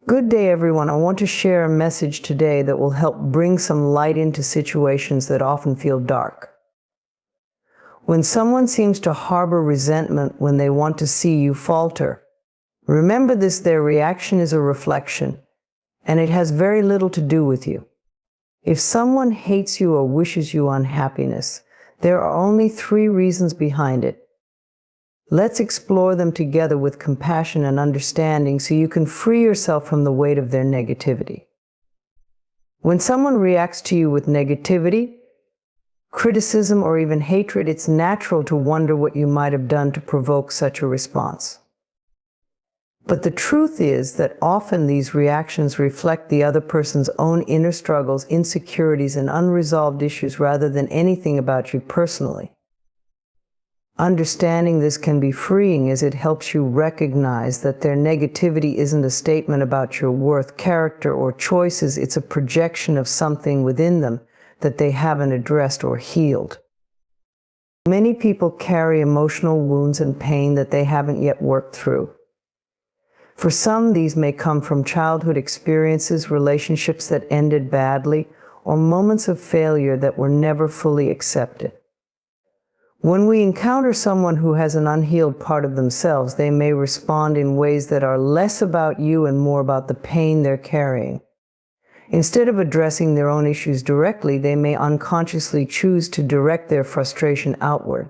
Good day, everyone. I want to share a message today that will help bring some light into situations that often feel dark. When someone seems to harbor resentment when they want to see you falter, remember this: their reaction is a reflection, and it has very little to do with you. If someone hates you or wishes you unhappiness, there are only 3 reasons behind it. Let's explore them together with compassion and understanding so you can free yourself from the weight of their negativity. When someone reacts to you with negativity, criticism, or even hatred, it's natural to wonder what you might have done to provoke such a response. But the truth is that often these reactions reflect the other person's own inner struggles, insecurities, and unresolved issues rather than anything about you personally. Understanding this can be freeing as it helps you recognize that their negativity isn't a statement about your worth, character, or choices. It's a projection of something within them that they haven't addressed or healed. Many people carry emotional wounds and pain that they haven't yet worked through. For some, these may come from childhood experiences, relationships that ended badly, or moments of failure that were never fully accepted. When we encounter someone who has an unhealed part of themselves, they may respond in ways that are less about you and more about the pain they're carrying. Instead of addressing their own issues directly, they may unconsciously choose to direct their frustration outward.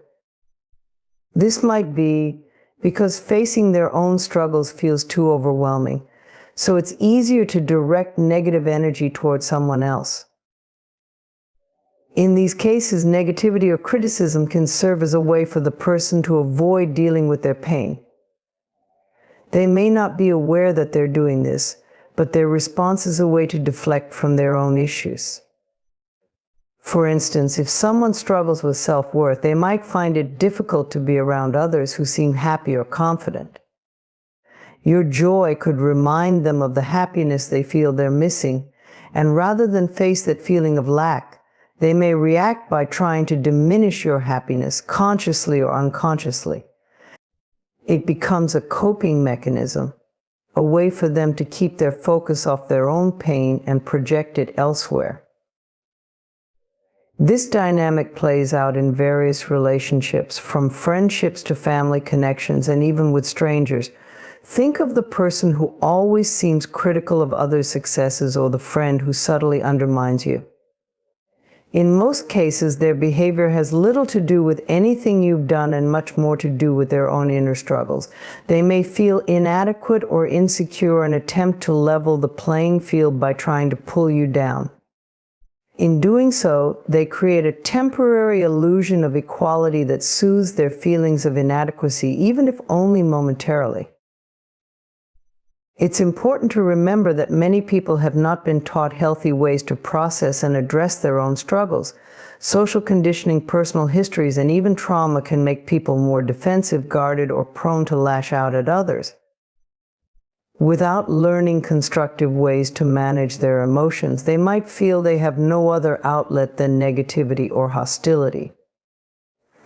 This might be because facing their own struggles feels too overwhelming, so it's easier to direct negative energy towards someone else. In these cases, negativity or criticism can serve as a way for the person to avoid dealing with their pain. They may not be aware that they're doing this, but their response is a way to deflect from their own issues. For instance, if someone struggles with self-worth, they might find it difficult to be around others who seem happy or confident. Your joy could remind them of the happiness they feel they're missing, and rather than face that feeling of lack, they may react by trying to diminish your happiness, consciously or unconsciously. It becomes a coping mechanism, a way for them to keep their focus off their own pain and project it elsewhere. This dynamic plays out in various relationships, from friendships to family connections, and even with strangers. Think of the person who always seems critical of others' successes, or the friend who subtly undermines you. In most cases, their behavior has little to do with anything you've done and much more to do with their own inner struggles. They may feel inadequate or insecure and attempt to level the playing field by trying to pull you down. In doing so, they create a temporary illusion of equality that soothes their feelings of inadequacy, even if only momentarily. It's important to remember that many people have not been taught healthy ways to process and address their own struggles. Social conditioning, personal histories, and even trauma can make people more defensive, guarded, or prone to lash out at others. Without learning constructive ways to manage their emotions, they might feel they have no other outlet than negativity or hostility.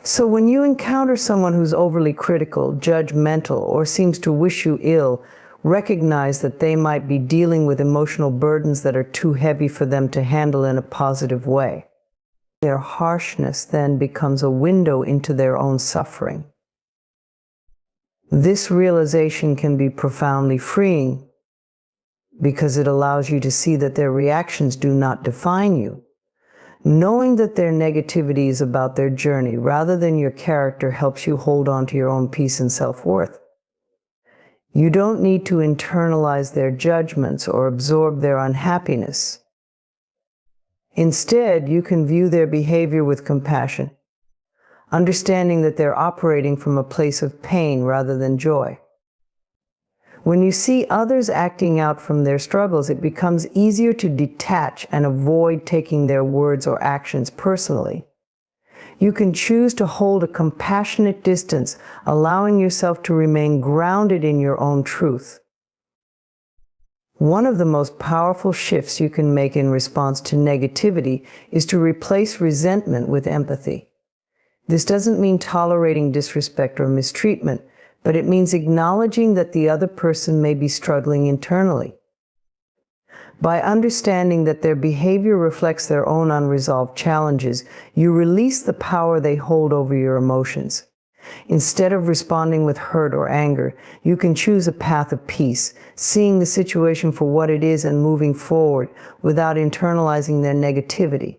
So when you encounter someone who's overly critical, judgmental, or seems to wish you ill, recognize that they might be dealing with emotional burdens that are too heavy for them to handle in a positive way. Their harshness then becomes a window into their own suffering. This realization can be profoundly freeing because it allows you to see that their reactions do not define you. Knowing that their negativity is about their journey rather than your character helps you hold on to your own peace and self-worth. You don't need to internalize their judgments or absorb their unhappiness. Instead, you can view their behavior with compassion, understanding that they're operating from a place of pain rather than joy. When you see others acting out from their struggles, it becomes easier to detach and avoid taking their words or actions personally. You can choose to hold a compassionate distance, allowing yourself to remain grounded in your own truth. One of the most powerful shifts you can make in response to negativity is to replace resentment with empathy. This doesn't mean tolerating disrespect or mistreatment, but it means acknowledging that the other person may be struggling internally. By understanding that their behavior reflects their own unresolved challenges, you release the power they hold over your emotions. Instead of responding with hurt or anger, you can choose a path of peace, seeing the situation for what it is and moving forward without internalizing their negativity.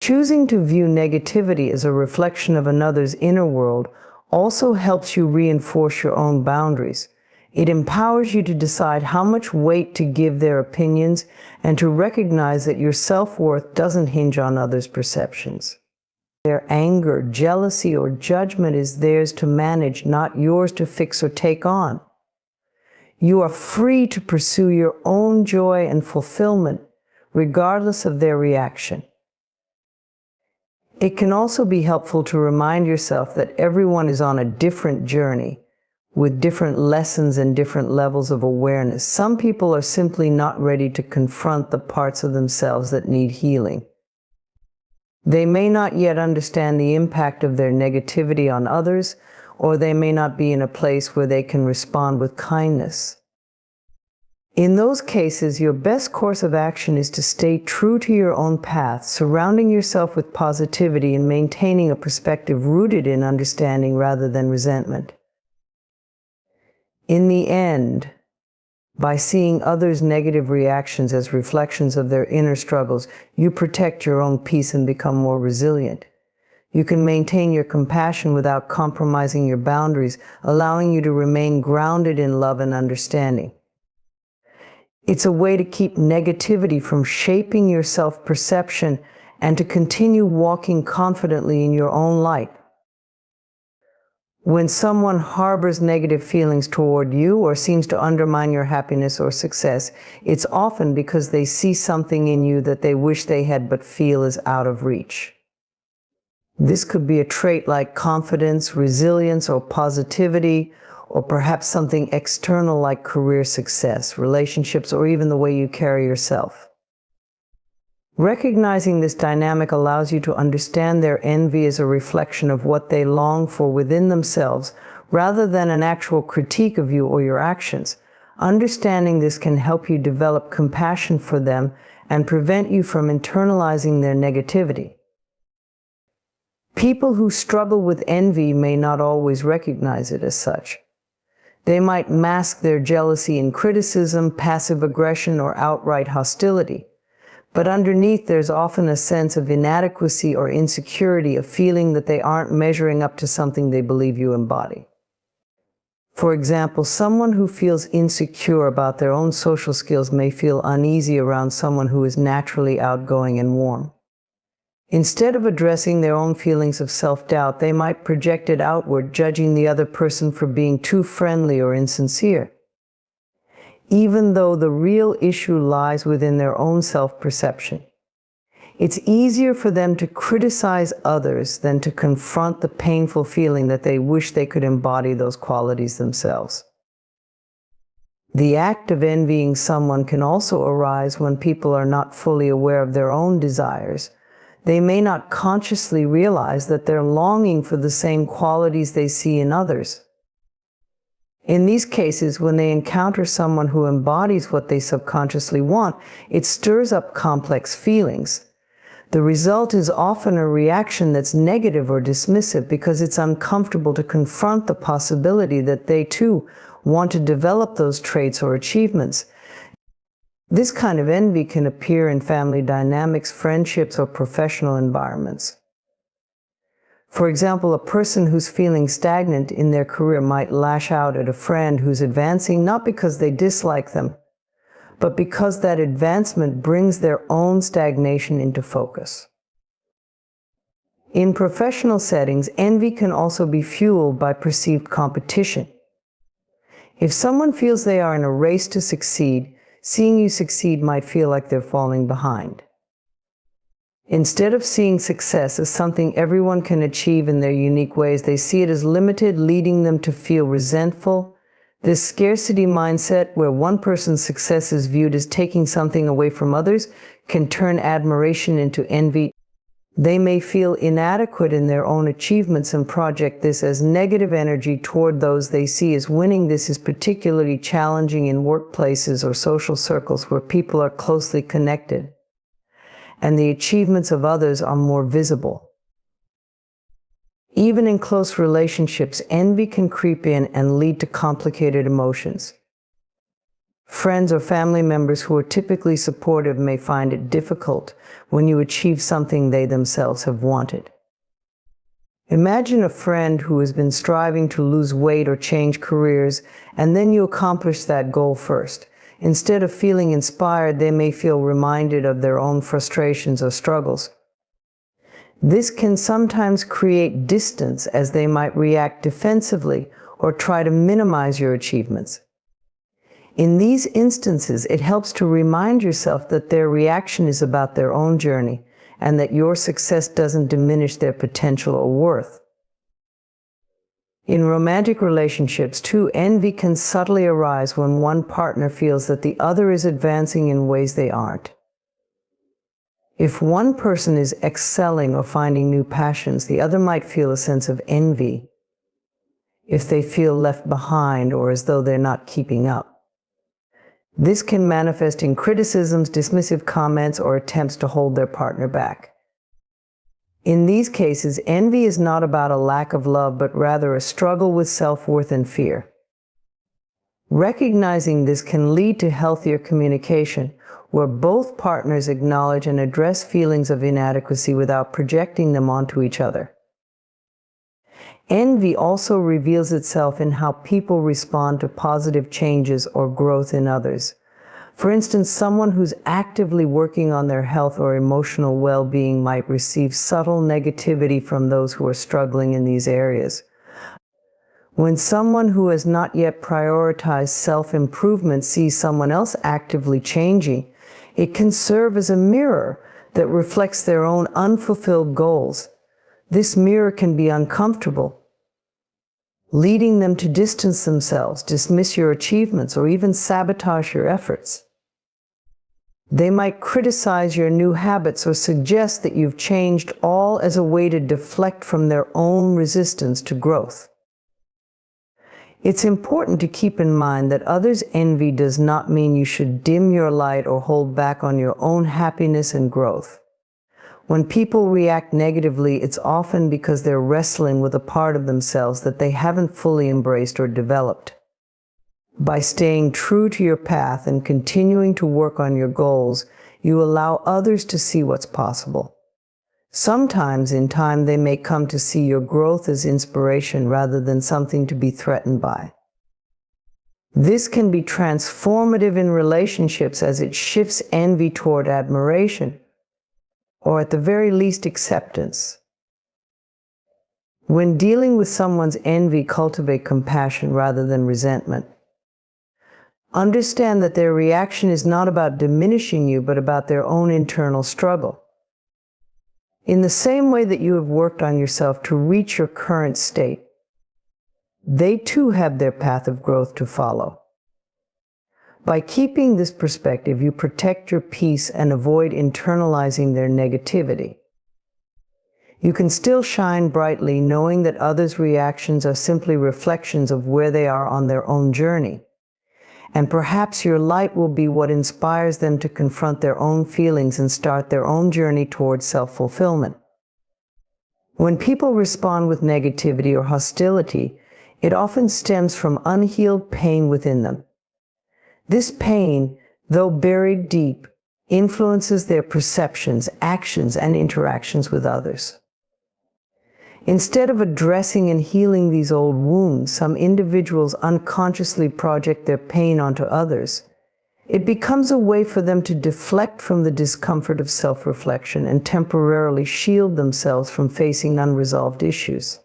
Choosing to view negativity as a reflection of another's inner world also helps you reinforce your own boundaries. It empowers you to decide how much weight to give their opinions and to recognize that your self-worth doesn't hinge on others' perceptions. Their anger, jealousy, or judgment is theirs to manage, not yours to fix or take on. You are free to pursue your own joy and fulfillment, regardless of their reaction. It can also be helpful to remind yourself that everyone is on a different journey, with different lessons and different levels of awareness. Some people are simply not ready to confront the parts of themselves that need healing. They may not yet understand the impact of their negativity on others, or they may not be in a place where they can respond with kindness. In those cases, your best course of action is to stay true to your own path, surrounding yourself with positivity and maintaining a perspective rooted in understanding rather than resentment. In the end, by seeing others' negative reactions as reflections of their inner struggles, you protect your own peace and become more resilient. You can maintain your compassion without compromising your boundaries, allowing you to remain grounded in love and understanding. It's a way to keep negativity from shaping your self-perception and to continue walking confidently in your own light. When someone harbors negative feelings toward you or seems to undermine your happiness or success, it's often because they see something in you that they wish they had but feel is out of reach. This could be a trait like confidence, resilience, or positivity, or perhaps something external like career success, relationships, or even the way you carry yourself. Recognizing this dynamic allows you to understand their envy as a reflection of what they long for within themselves, rather than an actual critique of you or your actions. Understanding this can help you develop compassion for them and prevent you from internalizing their negativity. People who struggle with envy may not always recognize it as such. They might mask their jealousy in criticism, passive aggression, or outright hostility. But underneath, there's often a sense of inadequacy or insecurity, a feeling that they aren't measuring up to something they believe you embody. For example, someone who feels insecure about their own social skills may feel uneasy around someone who is naturally outgoing and warm. Instead of addressing their own feelings of self-doubt, they might project it outward, judging the other person for being too friendly or insincere, even though the real issue lies within their own self-perception. It's easier for them to criticize others than to confront the painful feeling that they wish they could embody those qualities themselves. The act of envying someone can also arise when people are not fully aware of their own desires. They may not consciously realize that they're longing for the same qualities they see in others. In these cases, when they encounter someone who embodies what they subconsciously want, it stirs up complex feelings. The result is often a reaction that's negative or dismissive because it's uncomfortable to confront the possibility that they too want to develop those traits or achievements. This kind of envy can appear in family dynamics, friendships, or professional environments. For example, a person who's feeling stagnant in their career might lash out at a friend who's advancing, not because they dislike them, but because that advancement brings their own stagnation into focus. In professional settings, envy can also be fueled by perceived competition. If someone feels they are in a race to succeed, seeing you succeed might feel like they're falling behind. Instead of seeing success as something everyone can achieve in their unique ways, they see it as limited, leading them to feel resentful. This scarcity mindset, where one person's success is viewed as taking something away from others, can turn admiration into envy. They may feel inadequate in their own achievements and project this as negative energy toward those they see as winning. This is particularly challenging in workplaces or social circles where people are closely connected and the achievements of others are more visible. Even in close relationships, envy can creep in and lead to complicated emotions. Friends or family members who are typically supportive may find it difficult when you achieve something they themselves have wanted. Imagine a friend who has been striving to lose weight or change careers, and then you accomplish that goal first. Instead of feeling inspired, they may feel reminded of their own frustrations or struggles. This can sometimes create distance, as they might react defensively or try to minimize your achievements. In these instances, it helps to remind yourself that their reaction is about their own journey and that your success doesn't diminish their potential or worth. In romantic relationships, too, envy can subtly arise when one partner feels that the other is advancing in ways they aren't. If one person is excelling or finding new passions, the other might feel a sense of envy if they feel left behind or as though they're not keeping up. This can manifest in criticisms, dismissive comments, or attempts to hold their partner back. In these cases, envy is not about a lack of love, but rather a struggle with self-worth and fear. Recognizing this can lead to healthier communication, where both partners acknowledge and address feelings of inadequacy without projecting them onto each other. Envy also reveals itself in how people respond to positive changes or growth in others. For instance, someone who's actively working on their health or emotional well-being might receive subtle negativity from those who are struggling in these areas. When someone who has not yet prioritized self-improvement sees someone else actively changing, it can serve as a mirror that reflects their own unfulfilled goals. This mirror can be uncomfortable, leading them to distance themselves, dismiss your achievements, or even sabotage your efforts. They might criticize your new habits or suggest that you've changed, all as a way to deflect from their own resistance to growth. It's important to keep in mind that others' envy does not mean you should dim your light or hold back on your own happiness and growth. When people react negatively, it's often because they're wrestling with a part of themselves that they haven't fully embraced or developed. By staying true to your path and continuing to work on your goals, you allow others to see what's possible. Sometimes in time, they may come to see your growth as inspiration rather than something to be threatened by. This can be transformative in relationships, as it shifts envy toward admiration, or at the very least acceptance. When dealing with someone's envy, cultivate compassion rather than resentment. Understand that their reaction is not about diminishing you, but about their own internal struggle. In the same way that you have worked on yourself to reach your current state, they too have their path of growth to follow. By keeping this perspective, you protect your peace and avoid internalizing their negativity. You can still shine brightly, knowing that others' reactions are simply reflections of where they are on their own journey. And perhaps your light will be what inspires them to confront their own feelings and start their own journey towards self-fulfillment. When people respond with negativity or hostility, it often stems from unhealed pain within them. This pain, though buried deep, influences their perceptions, actions, and interactions with others. Instead of addressing and healing these old wounds, some individuals unconsciously project their pain onto others. It becomes a way for them to deflect from the discomfort of self-reflection and temporarily shield themselves from facing unresolved issues.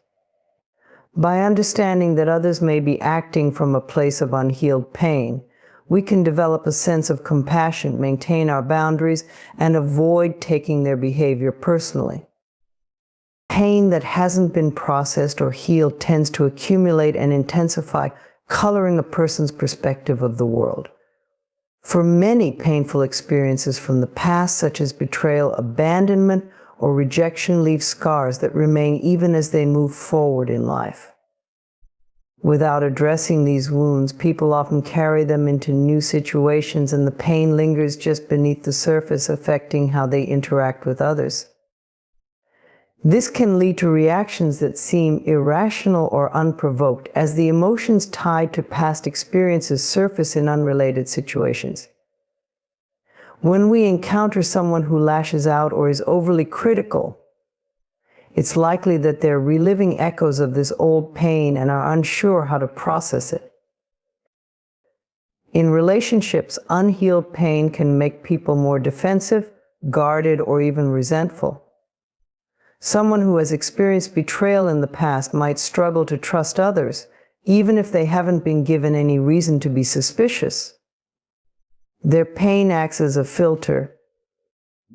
By understanding that others may be acting from a place of unhealed pain, we can develop a sense of compassion, maintain our boundaries, and avoid taking their behavior personally. Pain that hasn't been processed or healed tends to accumulate and intensify, coloring a person's perspective of the world. For many, painful experiences from the past, such as betrayal, abandonment, or rejection leave scars that remain even as they move forward in life. Without addressing these wounds, people often carry them into new situations, and the pain lingers just beneath the surface, affecting how they interact with others. This can lead to reactions that seem irrational or unprovoked, as the emotions tied to past experiences surface in unrelated situations. When we encounter someone who lashes out or is overly critical, it's likely that they're reliving echoes of this old pain and are unsure how to process it. In relationships, unhealed pain can make people more defensive, guarded, or even resentful. Someone who has experienced betrayal in the past might struggle to trust others, even if they haven't been given any reason to be suspicious. Their pain acts as a filter,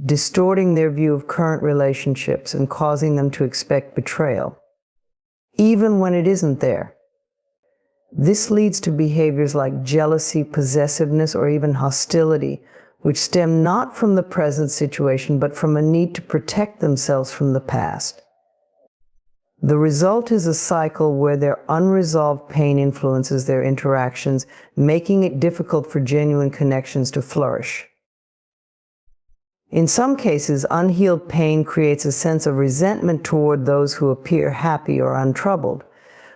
distorting their view of current relationships and causing them to expect betrayal, even when it isn't there. This leads to behaviors like jealousy, possessiveness, or even hostility, which stem not from the present situation, but from a need to protect themselves from the past. The result is a cycle where their unresolved pain influences their interactions, making it difficult for genuine connections to flourish. In some cases, unhealed pain creates a sense of resentment toward those who appear happy or untroubled.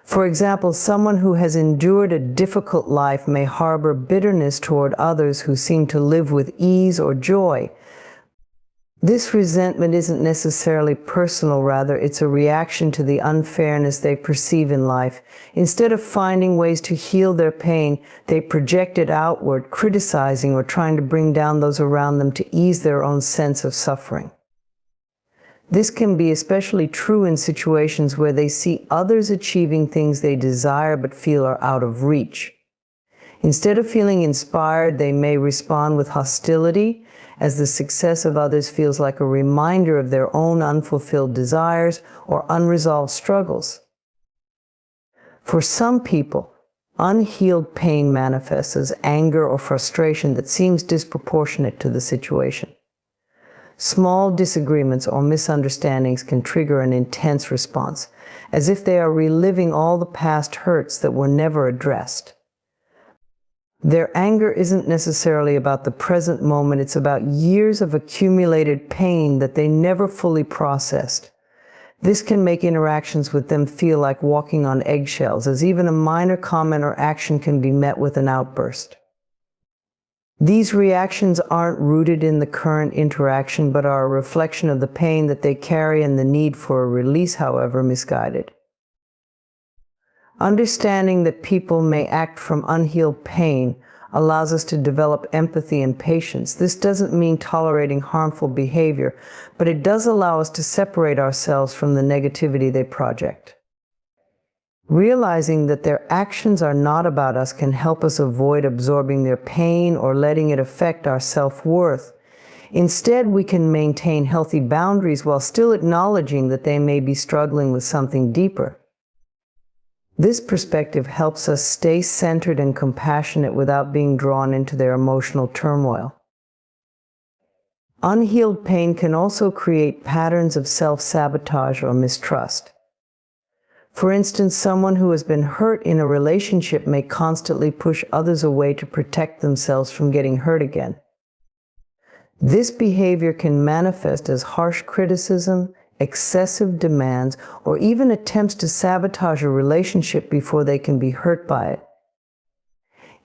For example, someone who has endured a difficult life may harbor bitterness toward others who seem to live with ease or joy. This resentment isn't necessarily personal, rather it's a reaction to the unfairness they perceive in life. Instead of finding ways to heal their pain, they project it outward, criticizing or trying to bring down those around them to ease their own sense of suffering. This can be especially true in situations where they see others achieving things they desire but feel are out of reach. Instead of feeling inspired, they may respond with hostility, as the success of others feels like a reminder of their own unfulfilled desires or unresolved struggles. For some people, unhealed pain manifests as anger or frustration that seems disproportionate to the situation. Small disagreements or misunderstandings can trigger an intense response, as if they are reliving all the past hurts that were never addressed. Their anger isn't necessarily about the present moment, it's about years of accumulated pain that they never fully processed. This can make interactions with them feel like walking on eggshells, as even a minor comment or action can be met with an outburst. These reactions aren't rooted in the current interaction, but are a reflection of the pain that they carry and the need for a release, however misguided. Understanding that people may act from unhealed pain allows us to develop empathy and patience. This doesn't mean tolerating harmful behavior, but it does allow us to separate ourselves from the negativity they project. Realizing that their actions are not about us can help us avoid absorbing their pain or letting it affect our self-worth. Instead, we can maintain healthy boundaries while still acknowledging that they may be struggling with something deeper. This perspective helps us stay centered and compassionate without being drawn into their emotional turmoil. Unhealed pain can also create patterns of self-sabotage or mistrust. For instance, someone who has been hurt in a relationship may constantly push others away to protect themselves from getting hurt again. This behavior can manifest as harsh criticism, excessive demands, or even attempts to sabotage a relationship before they can be hurt by it.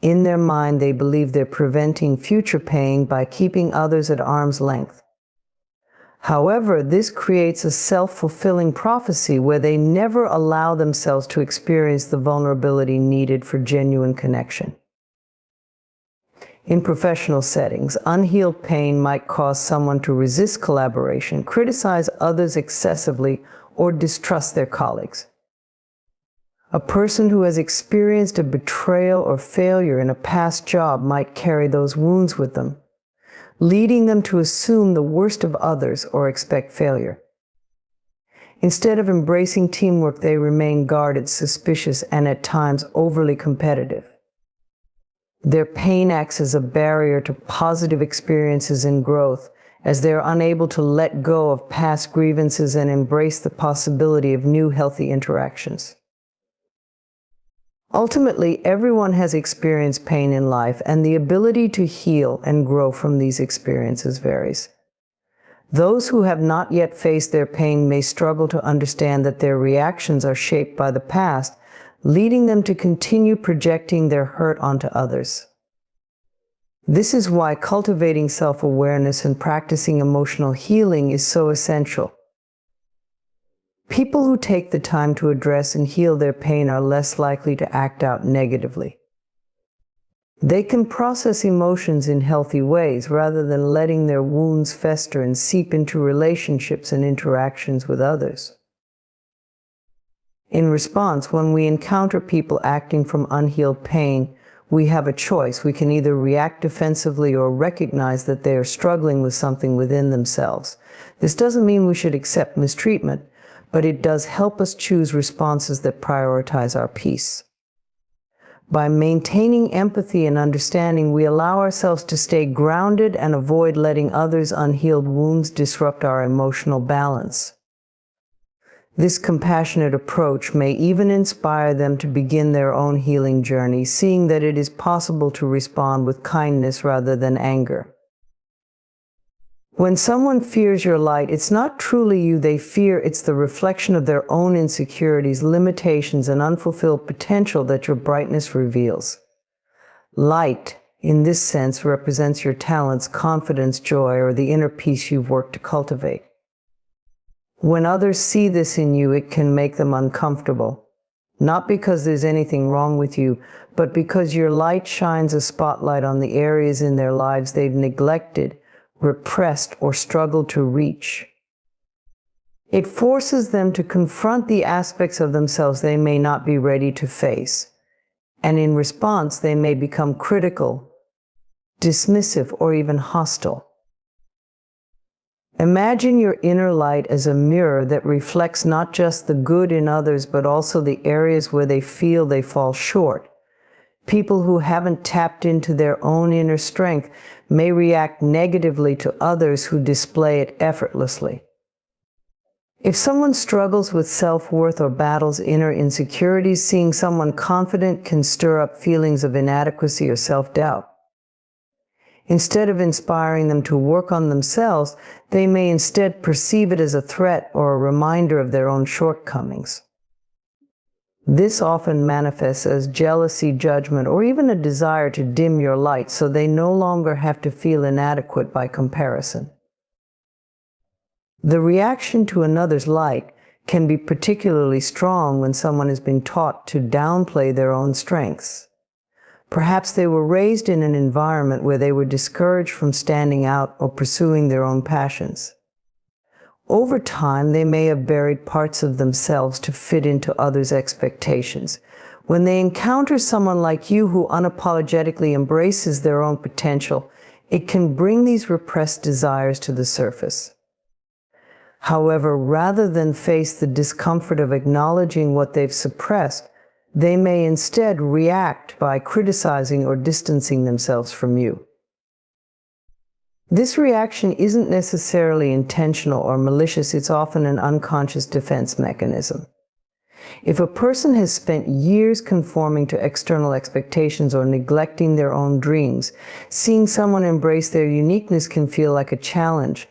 In their mind, they believe they're preventing future pain by keeping others at arm's length. However, this creates a self-fulfilling prophecy where they never allow themselves to experience the vulnerability needed for genuine connection. In professional settings, unhealed pain might cause someone to resist collaboration, criticize others excessively, or distrust their colleagues. A person who has experienced a betrayal or failure in a past job might carry those wounds with them, leading them to assume the worst of others or expect failure. Instead of embracing teamwork, they remain guarded, suspicious, and at times overly competitive. Their pain acts as a barrier to positive experiences and growth, as they are unable to let go of past grievances and embrace the possibility of new healthy interactions. Ultimately, everyone has experienced pain in life, and the ability to heal and grow from these experiences varies. Those who have not yet faced their pain may struggle to understand that their reactions are shaped by the past, leading them to continue projecting their hurt onto others. This is why cultivating self-awareness and practicing emotional healing is so essential. People who take the time to address and heal their pain are less likely to act out negatively. They can process emotions in healthy ways rather than letting their wounds fester and seep into relationships and interactions with others. In response, when we encounter people acting from unhealed pain, we have a choice. We can either react defensively or recognize that they are struggling with something within themselves. This doesn't mean we should accept mistreatment, but it does help us choose responses that prioritize our peace. By maintaining empathy and understanding, we allow ourselves to stay grounded and avoid letting others' unhealed wounds disrupt our emotional balance. This compassionate approach may even inspire them to begin their own healing journey, seeing that it is possible to respond with kindness rather than anger. When someone fears your light, it's not truly you they fear, it's the reflection of their own insecurities, limitations, and unfulfilled potential that your brightness reveals. Light, in this sense, represents your talents, confidence, joy, or the inner peace you've worked to cultivate. When others see this in you, it can make them uncomfortable. Not because there's anything wrong with you, but because your light shines a spotlight on the areas in their lives they've neglected, repressed, or struggled to reach. It forces them to confront the aspects of themselves they may not be ready to face, and in response they may become critical, dismissive, or even hostile. Imagine your inner light as a mirror that reflects not just the good in others, but also the areas where they feel they fall short. People who haven't tapped into their own inner strength may react negatively to others who display it effortlessly. If someone struggles with self-worth or battles inner insecurities, seeing someone confident can stir up feelings of inadequacy or self-doubt. Instead of inspiring them to work on themselves, they may instead perceive it as a threat or a reminder of their own shortcomings. This often manifests as jealousy, judgment, or even a desire to dim your light so they no longer have to feel inadequate by comparison. The reaction to another's light can be particularly strong when someone has been taught to downplay their own strengths. Perhaps they were raised in an environment where they were discouraged from standing out or pursuing their own passions. Over time, they may have buried parts of themselves to fit into others' expectations. When they encounter someone like you who unapologetically embraces their own potential, it can bring these repressed desires to the surface. However, rather than face the discomfort of acknowledging what they've suppressed, they may instead react by criticizing or distancing themselves from you. This reaction isn't necessarily intentional or malicious, it's often an unconscious defense mechanism. If a person has spent years conforming to external expectations or neglecting their own dreams, seeing someone embrace their uniqueness can feel like a challenge.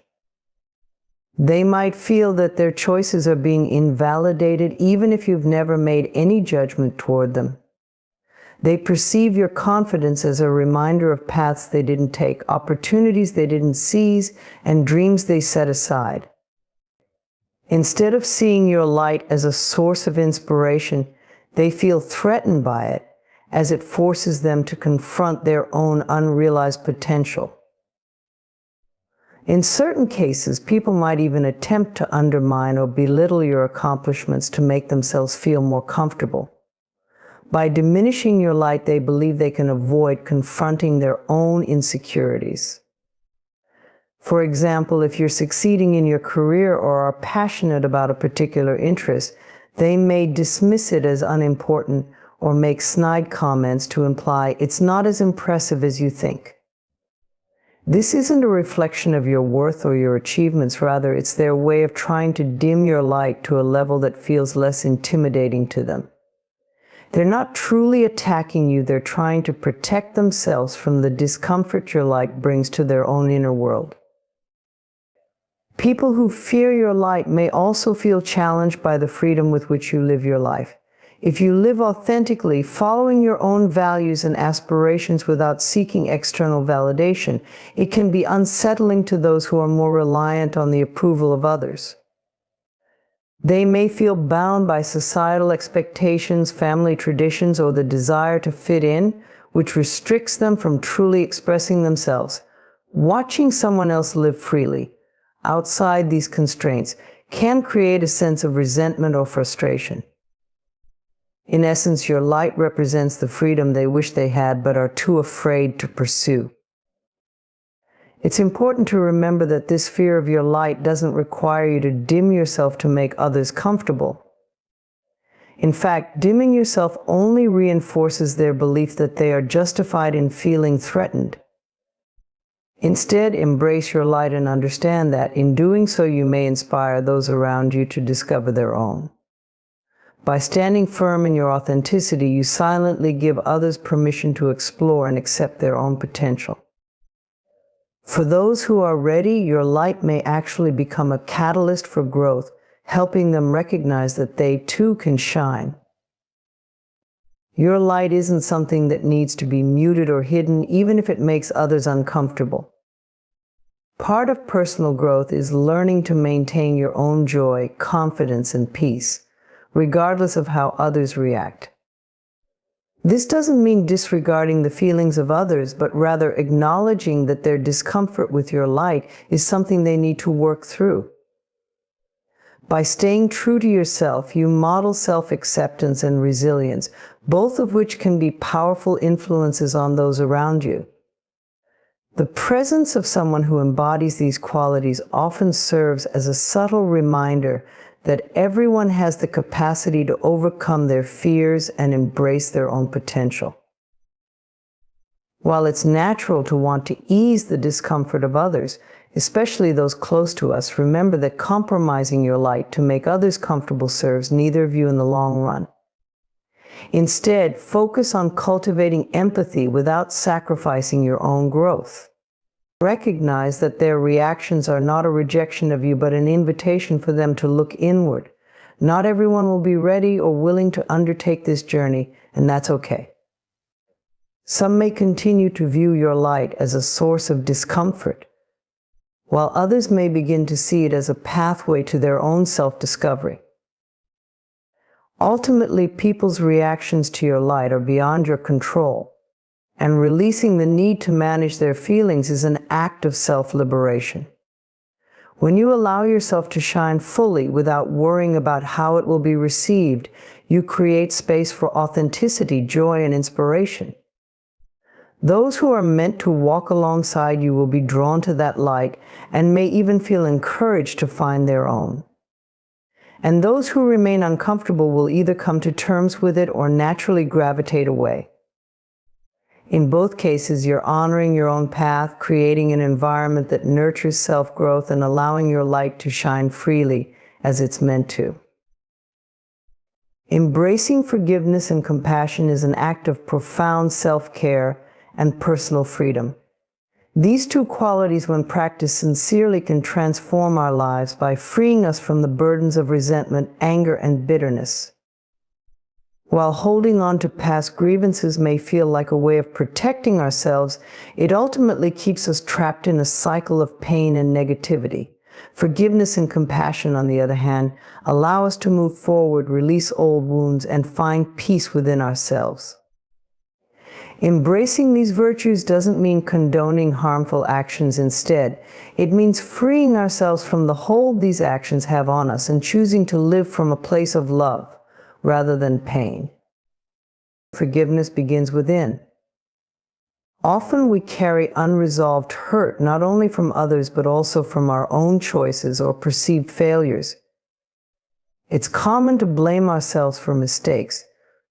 They might feel that their choices are being invalidated even if you've never made any judgment toward them. They perceive your confidence as a reminder of paths they didn't take, opportunities they didn't seize, and dreams they set aside. Instead of seeing your light as a source of inspiration, they feel threatened by it as it forces them to confront their own unrealized potential. In certain cases, people might even attempt to undermine or belittle your accomplishments to make themselves feel more comfortable. By diminishing your light, they believe they can avoid confronting their own insecurities. For example, if you're succeeding in your career or are passionate about a particular interest, they may dismiss it as unimportant or make snide comments to imply it's not as impressive as you think. This isn't a reflection of your worth or your achievements, rather it's their way of trying to dim your light to a level that feels less intimidating to them. They're not truly attacking you, they're trying to protect themselves from the discomfort your light brings to their own inner world. People who fear your light may also feel challenged by the freedom with which you live your life. If you live authentically, following your own values and aspirations without seeking external validation, it can be unsettling to those who are more reliant on the approval of others. They may feel bound by societal expectations, family traditions, or the desire to fit in, which restricts them from truly expressing themselves. Watching someone else live freely, outside these constraints, can create a sense of resentment or frustration. In essence, your light represents the freedom they wish they had but are too afraid to pursue. It's important to remember that this fear of your light doesn't require you to dim yourself to make others comfortable. In fact, dimming yourself only reinforces their belief that they are justified in feeling threatened. Instead, embrace your light and understand that, in doing so, you may inspire those around you to discover their own. By standing firm in your authenticity, you silently give others permission to explore and accept their own potential. For those who are ready, your light may actually become a catalyst for growth, helping them recognize that they too can shine. Your light isn't something that needs to be muted or hidden, even if it makes others uncomfortable. Part of personal growth is learning to maintain your own joy, confidence, and peace, regardless of how others react. This doesn't mean disregarding the feelings of others, but rather acknowledging that their discomfort with your light is something they need to work through. By staying true to yourself, you model self-acceptance and resilience, both of which can be powerful influences on those around you. The presence of someone who embodies these qualities often serves as a subtle reminder that everyone has the capacity to overcome their fears and embrace their own potential. While it's natural to want to ease the discomfort of others, especially those close to us, remember that compromising your light to make others comfortable serves neither of you in the long run. Instead, focus on cultivating empathy without sacrificing your own growth. Recognize that their reactions are not a rejection of you, but an invitation for them to look inward. Not everyone will be ready or willing to undertake this journey, and that's okay. Some may continue to view your light as a source of discomfort, while others may begin to see it as a pathway to their own self-discovery. Ultimately, people's reactions to your light are beyond your control, and releasing the need to manage their feelings is an act of self-liberation. When you allow yourself to shine fully without worrying about how it will be received, you create space for authenticity, joy, and inspiration. Those who are meant to walk alongside you will be drawn to that light and may even feel encouraged to find their own. And those who remain uncomfortable will either come to terms with it or naturally gravitate away. In both cases, you're honoring your own path, creating an environment that nurtures self-growth, and allowing your light to shine freely as it's meant to. Embracing forgiveness and compassion is an act of profound self-care and personal freedom. These two qualities, when practiced sincerely, can transform our lives by freeing us from the burdens of resentment, anger, and bitterness. While holding on to past grievances may feel like a way of protecting ourselves, it ultimately keeps us trapped in a cycle of pain and negativity. Forgiveness and compassion, on the other hand, allow us to move forward, release old wounds, and find peace within ourselves. Embracing these virtues doesn't mean condoning harmful actions. Instead, it means freeing ourselves from the hold these actions have on us and choosing to live from a place of love rather than pain. Forgiveness begins within. Often we carry unresolved hurt, not only from others but also from our own choices or perceived failures. It's common to blame ourselves for mistakes,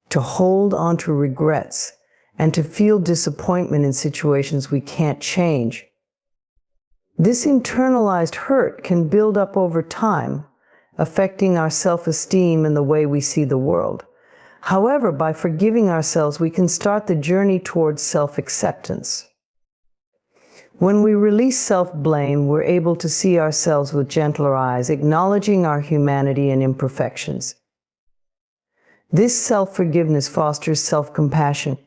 to hold on to regrets, and to feel disappointment in situations we can't change. This internalized hurt can build up over time, affecting our self-esteem and the way we see the world. However, by forgiving ourselves, we can start the journey towards self-acceptance. When we release self-blame, we're able to see ourselves with gentler eyes, acknowledging our humanity and imperfections. This self-forgiveness fosters self-compassion,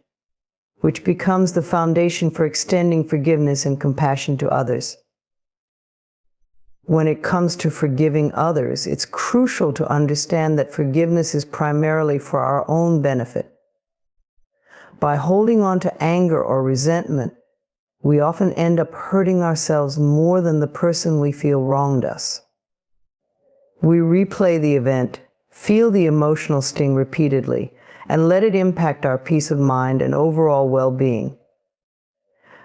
which becomes the foundation for extending forgiveness and compassion to others. When it comes to forgiving others, it's crucial to understand that forgiveness is primarily for our own benefit. By holding on to anger or resentment, we often end up hurting ourselves more than the person we feel wronged us. We replay the event, feel the emotional sting repeatedly, and let it impact our peace of mind and overall well-being.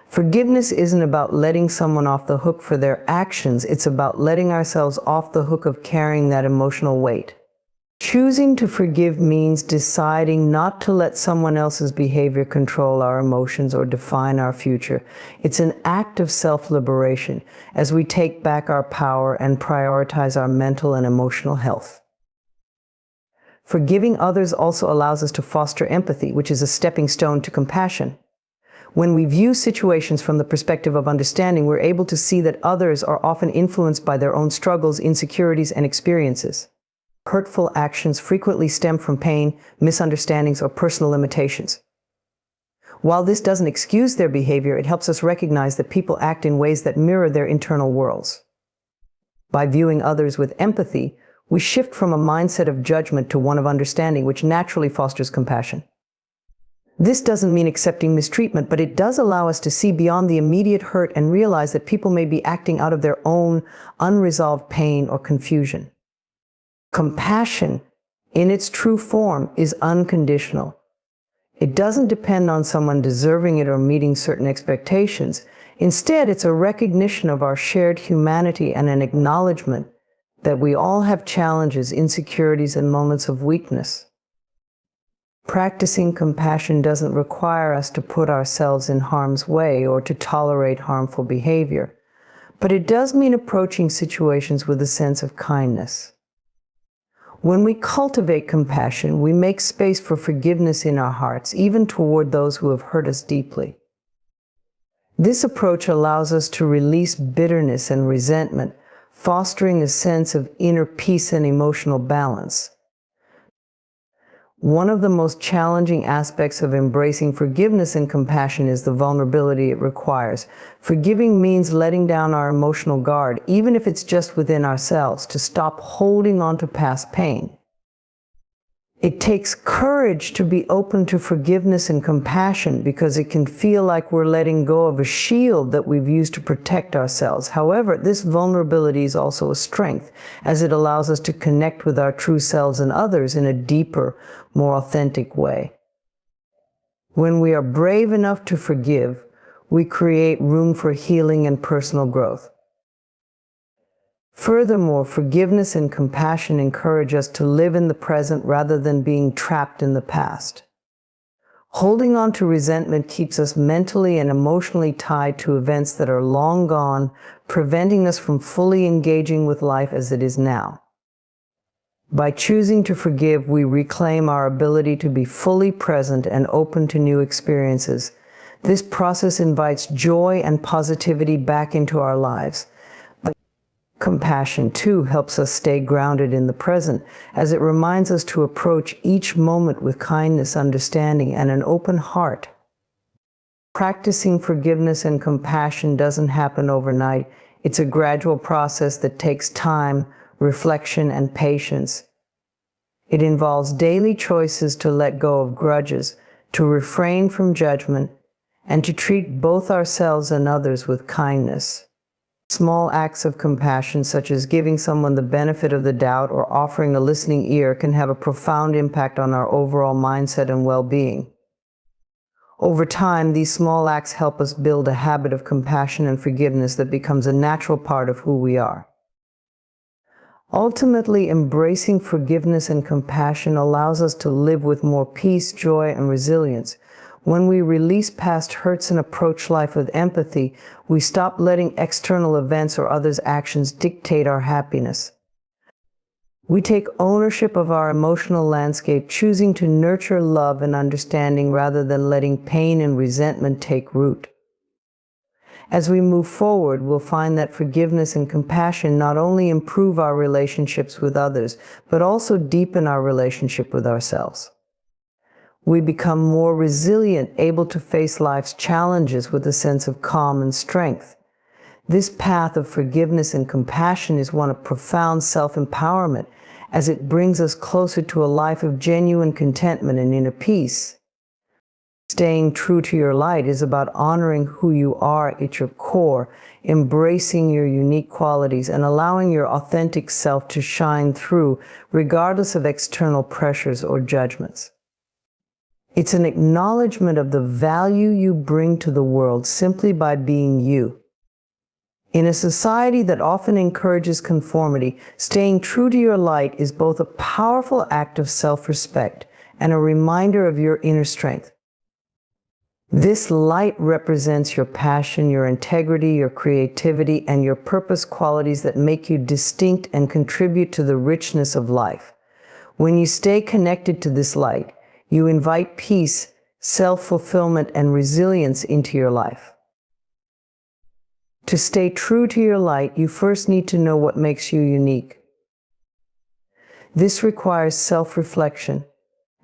Forgiveness isn't about letting someone off the hook for their actions, it's about letting ourselves off the hook of carrying that emotional weight. Choosing to forgive means deciding not to let someone else's behavior control our emotions or define our future. It's an act of self-liberation as we take back our power and prioritize our mental and emotional health. Forgiving others also allows us to foster empathy, which is a stepping stone to compassion. When we view situations from the perspective of understanding, we're able to see that others are often influenced by their own struggles, insecurities, and experiences. Hurtful actions frequently stem from pain, misunderstandings, or personal limitations. While this doesn't excuse their behavior, it helps us recognize that people act in ways that mirror their internal worlds. By viewing others with empathy, we shift from a mindset of judgment to one of understanding, which naturally fosters compassion. This doesn't mean accepting mistreatment, but it does allow us to see beyond the immediate hurt and realize that people may be acting out of their own unresolved pain or confusion. Compassion, in its true form, is unconditional. It doesn't depend on someone deserving it or meeting certain expectations. Instead, it's a recognition of our shared humanity and an acknowledgement that we all have challenges, insecurities, and moments of weakness. Practicing compassion doesn't require us to put ourselves in harm's way or to tolerate harmful behavior, but it does mean approaching situations with a sense of kindness. When we cultivate compassion, we make space for forgiveness in our hearts, even toward those who have hurt us deeply. This approach allows us to release bitterness and resentment, fostering a sense of inner peace and emotional balance. One of the most challenging aspects of embracing forgiveness and compassion is the vulnerability it requires. Forgiving means letting down our emotional guard, even if it's just within ourselves, to stop holding on to past pain. It takes courage to be open to forgiveness and compassion because it can feel like we're letting go of a shield that we've used to protect ourselves. However, this vulnerability is also a strength, as it allows us to connect with our true selves and others in a deeper, more authentic way. When we are brave enough to forgive, we create room for healing and personal growth. Furthermore, forgiveness and compassion encourage us to live in the present rather than being trapped in the past. Holding on to resentment keeps us mentally and emotionally tied to events that are long gone, preventing us from fully engaging with life as it is now. By choosing to forgive, we reclaim our ability to be fully present and open to new experiences. This process invites joy and positivity back into our lives. Compassion, too, helps us stay grounded in the present, as it reminds us to approach each moment with kindness, understanding, and an open heart. Practicing forgiveness and compassion doesn't happen overnight. It's a gradual process that takes time, reflection, and patience. It involves daily choices to let go of grudges, to refrain from judgment, and to treat both ourselves and others with kindness. Small acts of compassion, such as giving someone the benefit of the doubt or offering a listening ear, can have a profound impact on our overall mindset and well-being. Over time, these small acts help us build a habit of compassion and forgiveness that becomes a natural part of who we are. Ultimately, embracing forgiveness and compassion allows us to live with more peace, joy, and resilience. When we release past hurts and approach life with empathy, we stop letting external events or others' actions dictate our happiness. We take ownership of our emotional landscape, choosing to nurture love and understanding rather than letting pain and resentment take root. As we move forward, we'll find that forgiveness and compassion not only improve our relationships with others, but also deepen our relationship with ourselves. We become more resilient, able to face life's challenges with a sense of calm and strength. This path of forgiveness and compassion is one of profound self-empowerment, as it brings us closer to a life of genuine contentment and inner peace. Staying true to your light is about honoring who you are at your core, embracing your unique qualities, and allowing your authentic self to shine through, regardless of external pressures or judgments. It's an acknowledgement of the value you bring to the world simply by being you. In a society that often encourages conformity, staying true to your light is both a powerful act of self-respect and a reminder of your inner strength. This light represents your passion, your integrity, your creativity, and your purpose, qualities that make you distinct and contribute to the richness of life. When you stay connected to this light, you invite peace, self-fulfillment, and resilience into your life. To stay true to your light, you first need to know what makes you unique. This requires self-reflection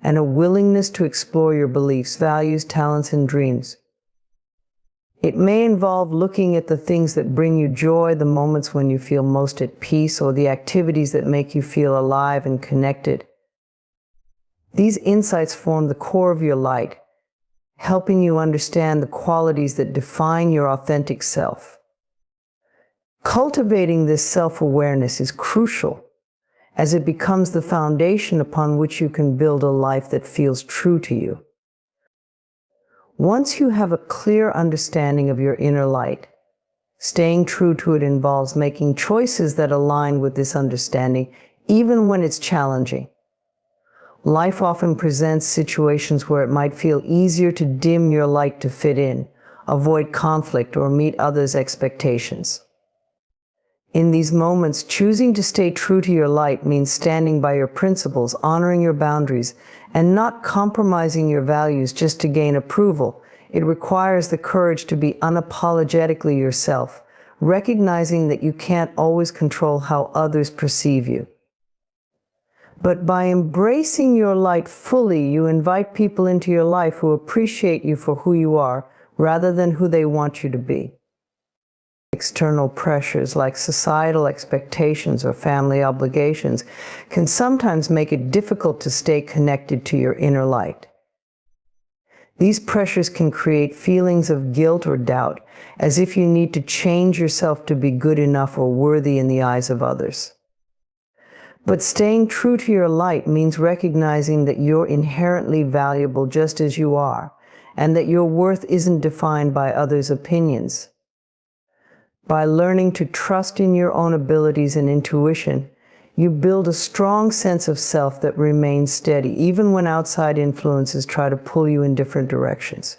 and a willingness to explore your beliefs, values, talents, and dreams. It may involve looking at the things that bring you joy, the moments when you feel most at peace, or the activities that make you feel alive and connected. These insights form the core of your light, helping you understand the qualities that define your authentic self. Cultivating this self-awareness is crucial, as it becomes the foundation upon which you can build a life that feels true to you. Once you have a clear understanding of your inner light, staying true to it involves making choices that align with this understanding, even when it's challenging. Life often presents situations where it might feel easier to dim your light to fit in, avoid conflict, or meet others' expectations. In these moments, choosing to stay true to your light means standing by your principles, honoring your boundaries, and not compromising your values just to gain approval. It requires the courage to be unapologetically yourself, recognizing that you can't always control how others perceive you. But by embracing your light fully, you invite people into your life who appreciate you for who you are, rather than who they want you to be. External pressures like societal expectations or family obligations can sometimes make it difficult to stay connected to your inner light. These pressures can create feelings of guilt or doubt, as if you need to change yourself to be good enough or worthy in the eyes of others. But staying true to your light means recognizing that you're inherently valuable just as you are, and that your worth isn't defined by others' opinions. By learning to trust in your own abilities and intuition, you build a strong sense of self that remains steady, even when outside influences try to pull you in different directions.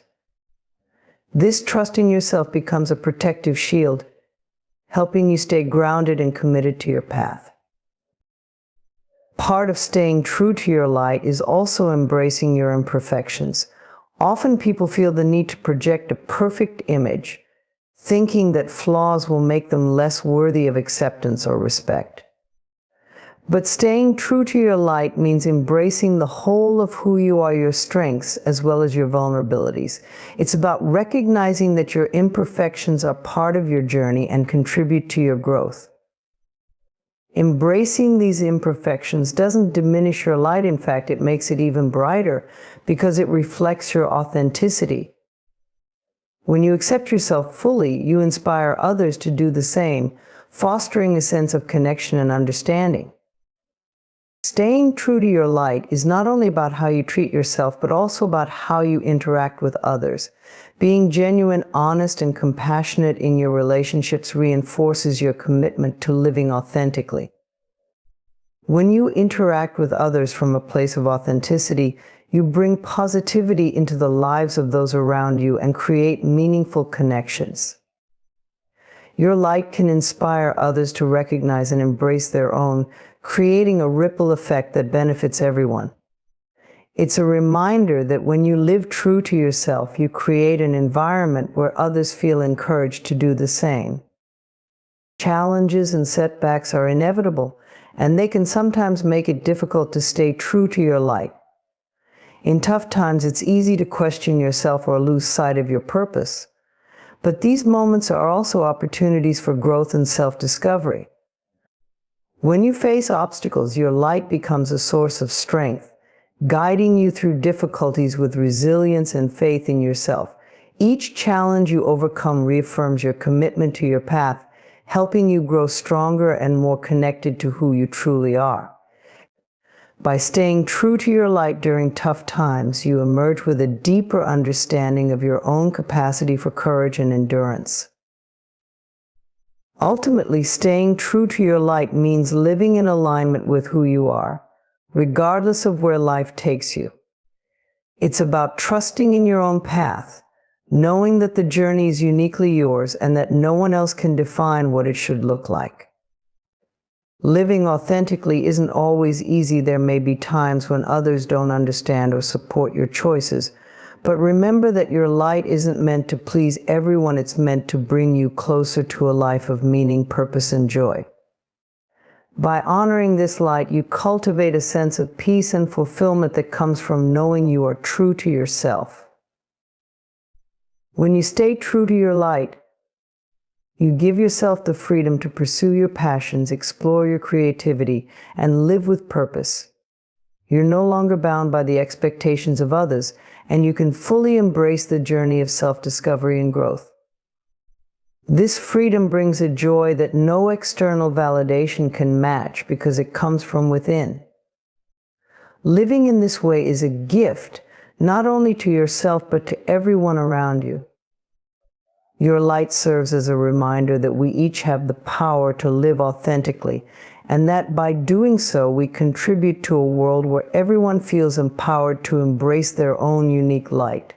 This trust in yourself becomes a protective shield, helping you stay grounded and committed to your path. Part of staying true to your light is also embracing your imperfections. Often people feel the need to project a perfect image, thinking that flaws will make them less worthy of acceptance or respect. But staying true to your light means embracing the whole of who you are, your strengths as well as your vulnerabilities. It's about recognizing that your imperfections are part of your journey and contribute to your growth. Embracing these imperfections doesn't diminish your light. In fact, it makes it even brighter because it reflects your authenticity. When you accept yourself fully, you inspire others to do the same, fostering a sense of connection and understanding. Staying true to your light is not only about how you treat yourself, but also about how you interact with others. Being genuine, honest, and compassionate in your relationships reinforces your commitment to living authentically. When you interact with others from a place of authenticity, You bring positivity into the lives of those around you and create meaningful connections. Your light can inspire others to recognize and embrace their own, creating a ripple effect that benefits everyone. It's a reminder that when you live true to yourself, you create an environment where others feel encouraged to do the same. Challenges and setbacks are inevitable, and they can sometimes make it difficult to stay true to your light. In tough times, it's easy to question yourself or lose sight of your purpose. But these moments are also opportunities for growth and self-discovery. When you face obstacles, your light becomes a source of strength, guiding you through difficulties with resilience and faith in yourself. Each challenge you overcome reaffirms your commitment to your path, helping you grow stronger and more connected to who you truly are. By staying true to your light during tough times, you emerge with a deeper understanding of your own capacity for courage and endurance. Ultimately, staying true to your light means living in alignment with who you are, regardless of where life takes you. It's about trusting in your own path, knowing that the journey is uniquely yours and that no one else can define what it should look like. Living authentically isn't always easy. There may be times when others don't understand or support your choices, but remember that your light isn't meant to please everyone. It's meant to bring you closer to a life of meaning, purpose, and joy. By honoring this light, you cultivate a sense of peace and fulfillment that comes from knowing you are true to yourself. When you stay true to your light, you give yourself the freedom to pursue your passions, explore your creativity, and live with purpose. You're no longer bound by the expectations of others, and you can fully embrace the journey of self-discovery and growth. This freedom brings a joy that no external validation can match because it comes from within. Living in this way is a gift, not only to yourself, but to everyone around you. Your light serves as a reminder that we each have the power to live authentically, and that by doing so, we contribute to a world where everyone feels empowered to embrace their own unique light.